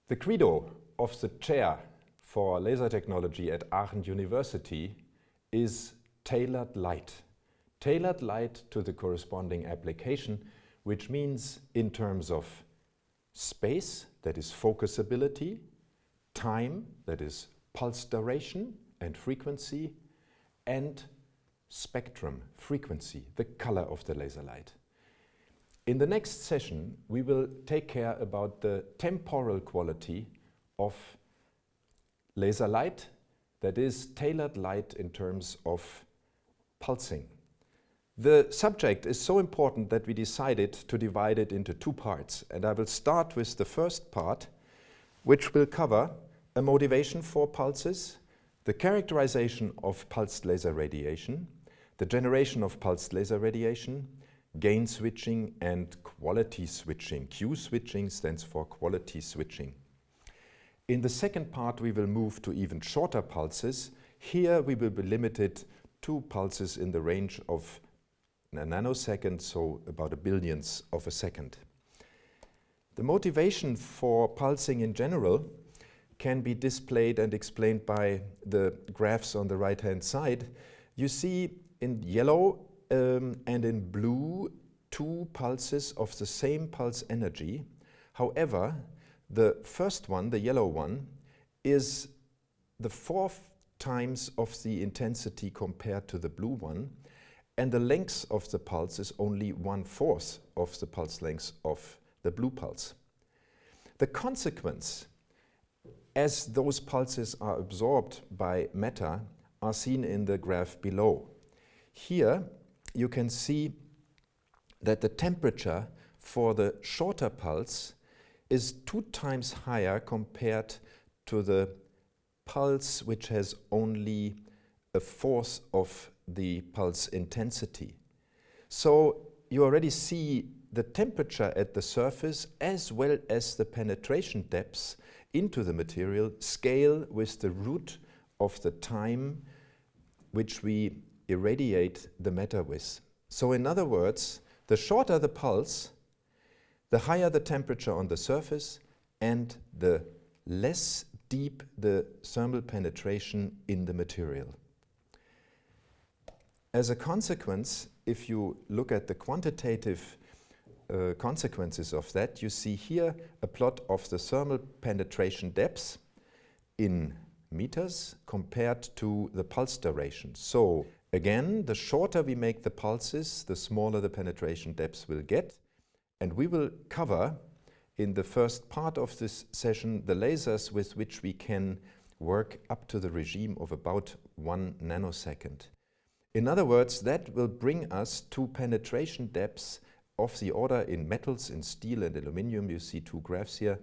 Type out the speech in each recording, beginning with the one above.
The credo of the chair for laser technology at Aachen University is tailored light. Tailored light to the corresponding application, which means in terms of space, that is focusability, time, that is pulse duration and frequency, and spectrum, frequency, the color of the laser light. In the next session, we will take care about the temporal quality of laser light, that is tailored light in terms of pulsing. The subject is so important that we decided to divide it into two parts, and I will start with the first part, which will cover a motivation for pulses, the characterization of pulsed laser radiation, the generation of pulsed laser radiation, gain switching and quality switching. Q switching stands for quality switching. In the second part, we will move to even shorter pulses. Here we will be limited to pulses in the range of a nanosecond, so about a billionth of a second. The motivation for pulsing in general can be displayed and explained by the graphs on the right-hand side. You see in yellow and in blue two pulses of the same pulse energy. However, the first one, the yellow one, is the 4 times of the intensity compared to the blue one, and the length of the pulse is only 1/4 of the pulse length of the blue pulse. The consequence, as those pulses are absorbed by matter, are seen in the graph below. Here you can see that the temperature for the shorter pulse is 2 times higher compared to the pulse which has only 1/4 of the pulse intensity. So you already see the temperature at the surface as well as the penetration depths into the material scale with the root of the time which we irradiate the matter with. So in other words, the shorter the pulse, the higher the temperature on the surface and the less deep the thermal penetration in the material. As a consequence, if you look at the quantitative consequences of that, you see here a plot of the thermal penetration depths in meters compared to the pulse duration. So again, the shorter we make the pulses, the smaller the penetration depths will get. And we will cover in the first part of this session the lasers with which we can work up to the regime of about 1 nanosecond. In other words, that will bring us to penetration depths of the order in metals, in steel and aluminum. You see two graphs here,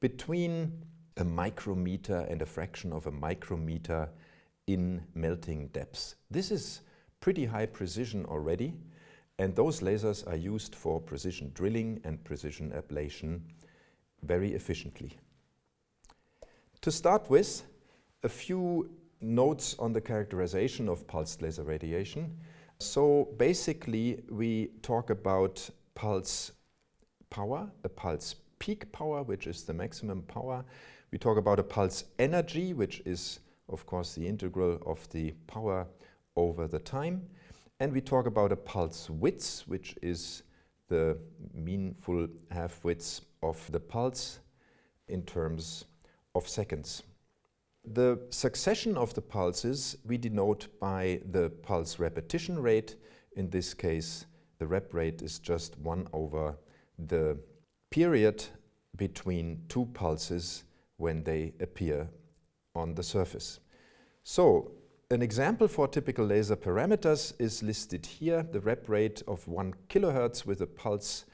between a micrometer and a fraction of a micrometer in melting depths. This is pretty high precision already, and those lasers are used for precision drilling and precision ablation very efficiently. To start with, a few notes on the characterization of pulsed laser radiation. So basically we talk about pulse power, a pulse peak power, which is the maximum power. We talk about a pulse energy, which is of course the integral of the power over the time. And we talk about a pulse width, which is the meaningful half-width of the pulse in terms of seconds. The succession of the pulses we denote by the pulse repetition rate. In this case, the rep rate is just 1 over the period between two pulses when they appear on the surface. So, an example for typical laser parameters is listed here. The rep rate of 1 kilohertz with a pulse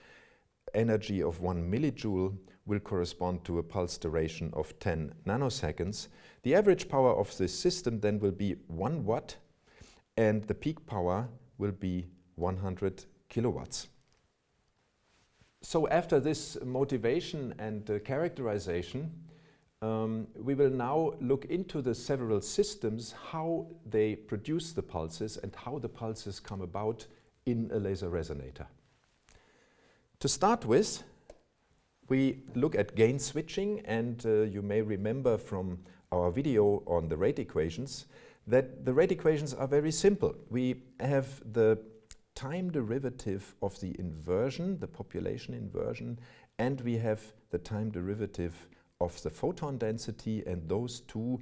energy of 1 millijoule will correspond to a pulse duration of 10 nanoseconds. The average power of this system then will be 1 watt, and the peak power will be 100 kilowatts. So after this motivation and characterization, we will now look into the several systems, how they produce the pulses and how the pulses come about in a laser resonator. To start with, we look at gain switching, and you may remember from our video on the rate equations that the rate equations are very simple. We have the time derivative of the inversion, the population inversion, and we have the time derivative of the photon density, and those two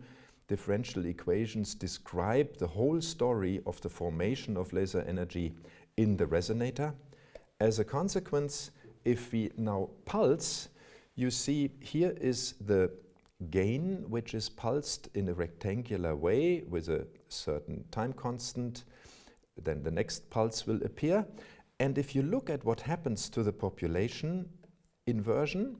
differential equations describe the whole story of the formation of laser energy in the resonator. As a consequence, if we now pulse, you see here is the gain, which is pulsed in a rectangular way with a certain time constant. Then the next pulse will appear. And if you look at what happens to the population inversion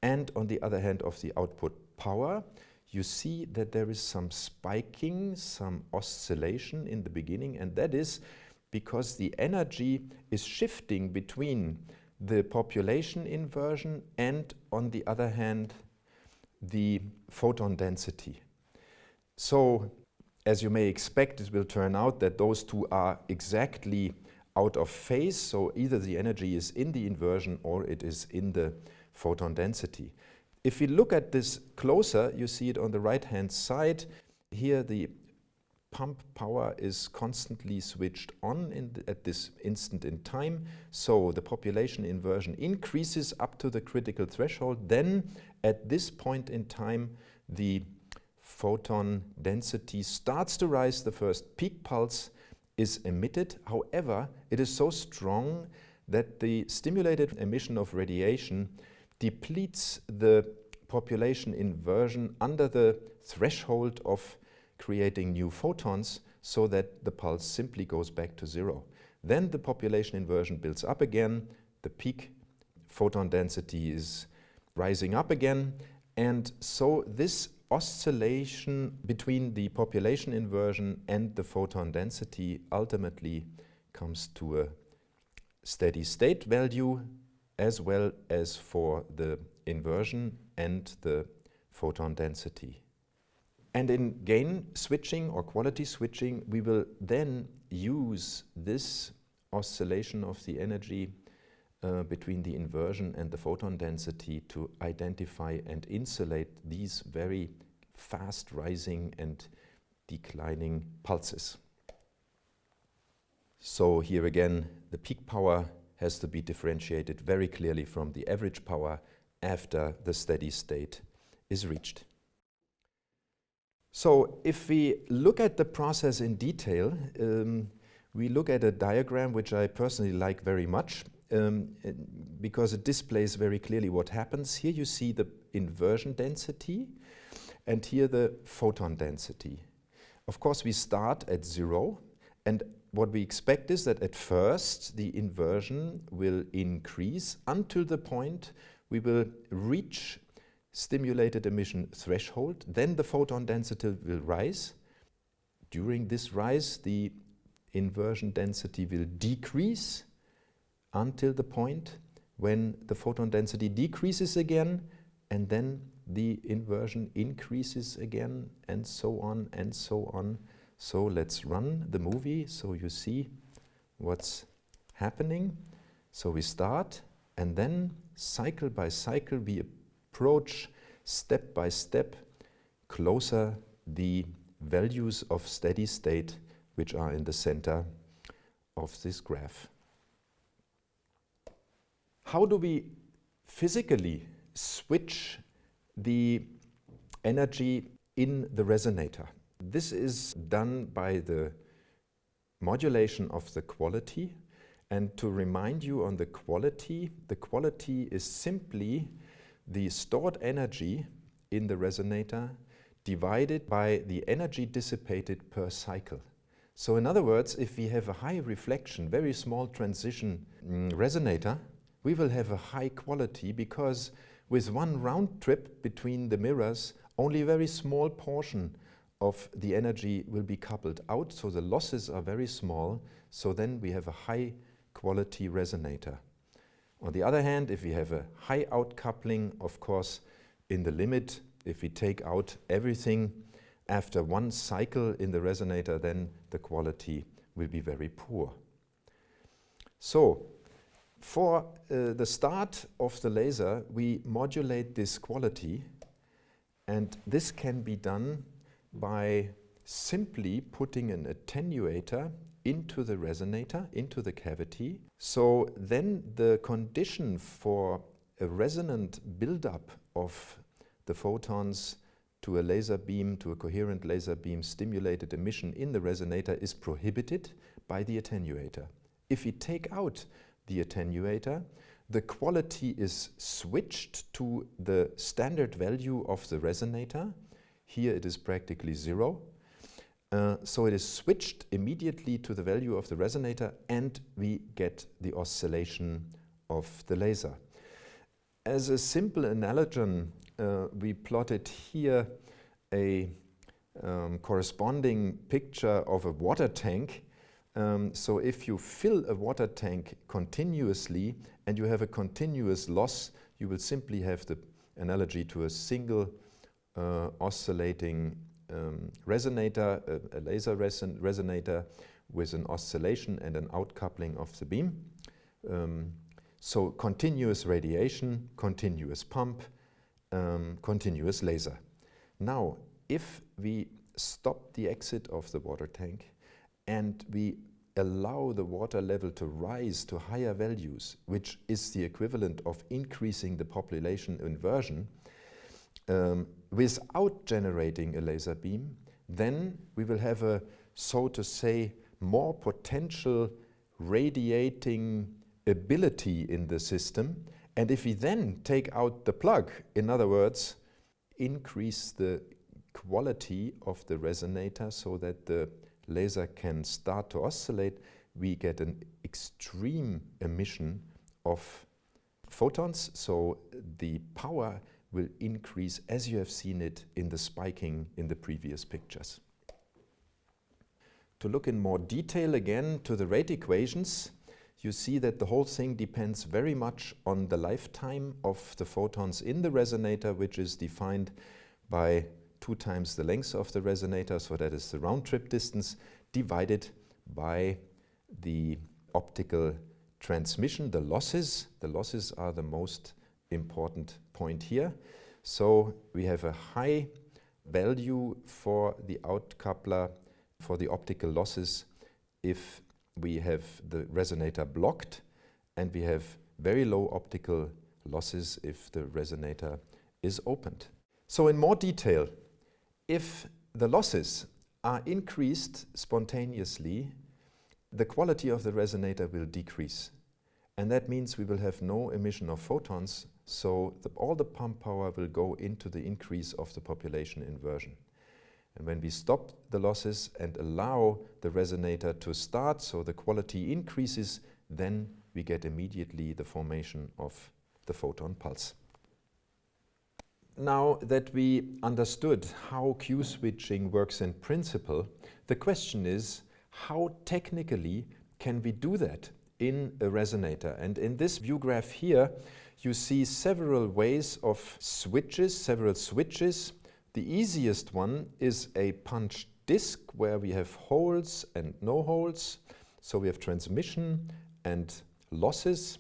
and on the other hand of the output power, you see that there is some spiking, some oscillation in the beginning, and that is because the energy is shifting between the population inversion and on the other hand the photon density. So as you may expect, it will turn out that those two are exactly out of phase, so either the energy is in the inversion or it is in the photon density. If we look at this closer, you see it on the right-hand side. Here the pump power is constantly switched on at this instant in time, so the population inversion increases up to the critical threshold. Then at this point in time, the photon density starts to rise, the first peak pulse is emitted. However, it is so strong that the stimulated emission of radiation depletes the population inversion under the threshold of creating new photons, so that the pulse simply goes back to zero. Then the population inversion builds up again, the peak photon density is rising up again, and so this oscillation between the population inversion and the photon density ultimately comes to a steady state value, as well as for the inversion and the photon density. And in gain switching or quality switching, we will then use this oscillation of the energy between the inversion and the photon density to identify and insulate these very fast rising and declining pulses. So here again, the peak power has to be differentiated very clearly from the average power after the steady state is reached. So if we look at the process in detail, we look at a diagram which I personally like very much because it displays very clearly what happens. Here you see the inversion density and here the photon density. Of course, we start at zero, and what we expect is that at first the inversion will increase until the point we will reach stimulated emission threshold. Then the photon density will rise. During this rise, the inversion density will decrease until the point when the photon density decreases again, and then the inversion increases again, and so on and so on. So let's run the movie so you see what's happening. So we start, and then cycle by cycle we approach step by step closer the values of steady state which are in the center of this graph. How do we physically switch the energy in the resonator? This is done by the modulation of the quality. And to remind you on the quality is simply the stored energy in the resonator divided by the energy dissipated per cycle. So in other words, if we have a high reflection, very small transition resonator, we will have a high quality because with one round trip between the mirrors, only a very small portion of the energy will be coupled out, so the losses are very small, so then we have a high quality resonator. On the other hand, if we have a high outcoupling, of course, in the limit, if we take out everything after one cycle in the resonator, then the quality will be very poor. So, For the start of the laser, we modulate this quality, and this can be done by simply putting an attenuator into the resonator, into the cavity. So then the condition for a resonant buildup of the photons to a laser beam, to a coherent laser beam stimulated emission in the resonator is prohibited by the attenuator. If we take out the attenuator, the quality is switched to the standard value of the resonator. Here it is practically 0. So it is switched immediately to the value of the resonator, and we get the oscillation of the laser. As a simple analogy, we plotted here a corresponding picture of a water tank. So if you fill a water tank continuously and you have a continuous loss, you will simply have the analogy to a single oscillating resonator, a laser resonator with an oscillation and an outcoupling of the beam. So continuous radiation, continuous pump, continuous laser. Now, if we stop the exit of the water tank and we allow the water level to rise to higher values, which is the equivalent of increasing the population inversion, without generating a laser beam, then we will have a, so to say, more potential radiating ability in the system. And if we then take out the plug, in other words, increase the quality of the resonator so that the laser can start to oscillate, we get an extreme emission of photons. So the power will increase as you have seen it in the spiking in the previous pictures. To look in more detail again to the rate equations, you see that the whole thing depends very much on the lifetime of the photons in the resonator, which is defined by 2 times the length of the resonator, so that is the round trip distance, divided by the optical transmission, the losses. The losses are the most important point here. So we have a high value for the outcoupler for the optical losses if we have the resonator blocked, and we have very low optical losses if the resonator is opened. So in more detail, if the losses are increased spontaneously, the quality of the resonator will decrease. And that means we will have no emission of photons, so all the pump power will go into the increase of the population inversion. And when we stop the losses and allow the resonator to start, so the quality increases, then we get immediately the formation of the photon pulse. Now that we understood how Q-switching works in principle, the question is, how technically can we do that in a resonator? And in this view graph here, you see several ways of switches, several switches. The easiest one is a punch disc where we have holes and no holes. So we have transmission and losses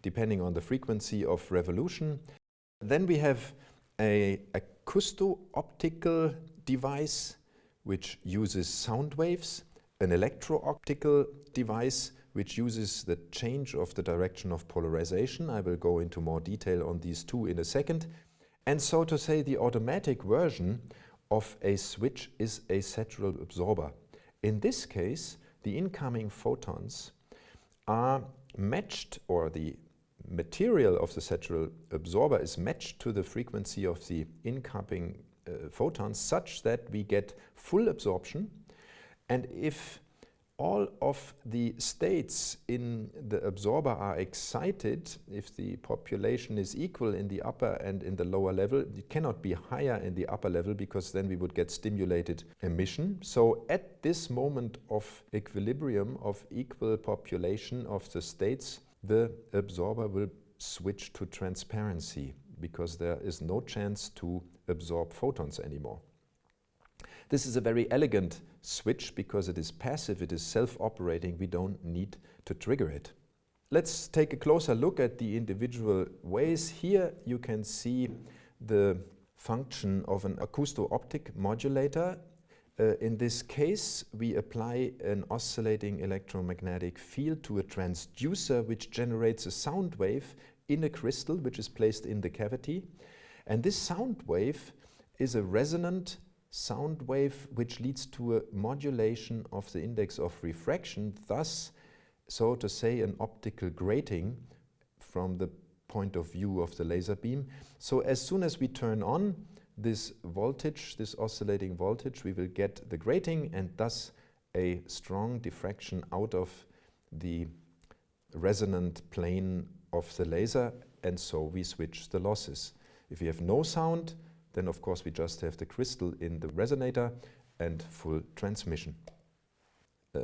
depending on the frequency of revolution. Then we have an acousto-optical device which uses sound waves, an electro-optical device which uses the change of the direction of polarization. I will go into more detail on these two in a second. And so to say, the automatic version of a switch is a satural absorber. In this case, the incoming photons are matched, or the material of the satural absorber is matched to the frequency of the incoming photons, such that we get full absorption. And if all of the states in the absorber are excited, if the population is equal in the upper and in the lower level, it cannot be higher in the upper level because then we would get stimulated emission. So at this moment of equilibrium of equal population of the states, the absorber will switch to transparency because there is no chance to absorb photons anymore. This is a very elegant switch because it is passive, it is self-operating, we don't need to trigger it. let's take a closer look at the individual ways. Here you can see the function of an acousto-optic modulator. In this case, we apply an oscillating electromagnetic field to a transducer which generates a sound wave in a crystal which is placed in the cavity. And this sound wave is a resonant sound wave which leads to a modulation of the index of refraction, thus, so to say, an optical grating from the point of view of the laser beam. So as soon as we turn on this voltage, this oscillating voltage, we will get the grating and thus a strong diffraction out of the resonant plane of the laser, and so we switch the losses. If we have no sound, then of course we just have the crystal in the resonator and full transmission.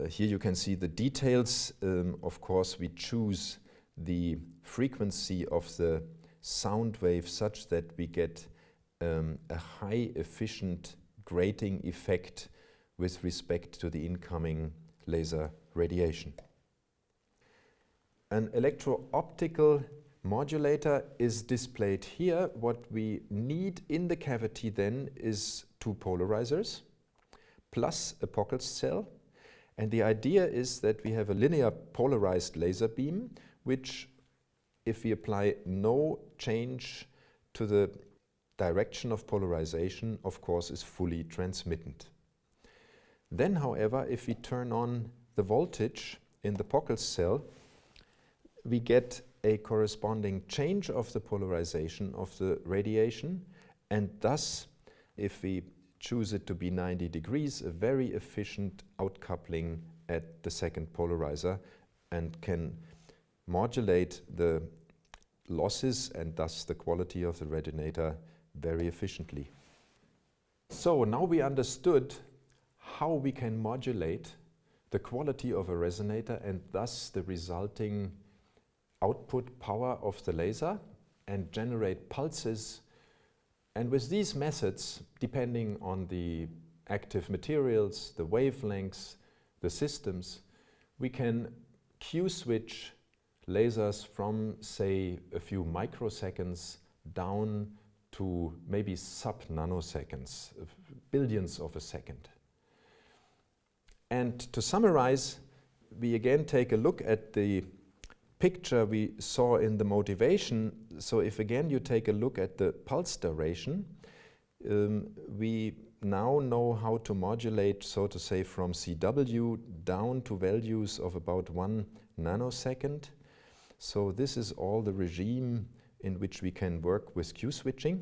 Here you can see the details. Of course we choose the frequency of the sound wave such that we get a high efficient grating effect with respect to the incoming laser radiation. An electro-optical modulator is displayed here. What we need in the cavity then is two polarizers plus a Pockels cell. And the idea is that we have a linear polarized laser beam which, if we apply no change to the direction of polarization, of course is fully transmittent. Then, however, if we turn on the voltage in the Pockels cell, we get a corresponding change of the polarization of the radiation, and thus, if we choose it to be 90 degrees, a very efficient outcoupling at the second polarizer, and can modulate the losses and thus the quality of the resonator very efficiently. So now we understood how we can modulate the quality of a resonator and thus the resulting output power of the laser and generate pulses. And with these methods, depending on the active materials, the wavelengths, the systems, we can Q-switch lasers from, say, a few microseconds down to maybe sub-nanoseconds, billionths of a second. And to summarize, we again take a look at the picture we saw in the motivation. So if again you take a look at the pulse duration, we now know how to modulate, so to say, from CW down to values of about 1 nanosecond. So this is all the regime in which we can work with Q-switching.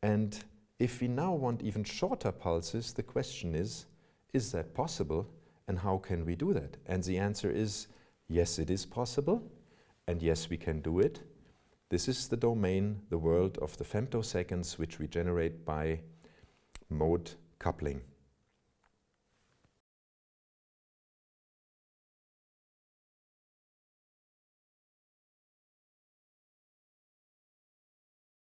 And if we now want even shorter pulses, the question is that possible? And how can we do that? And the answer is, yes, it is possible, and yes, we can do it. This is the domain, the world of the femtoseconds, which we generate by mode coupling.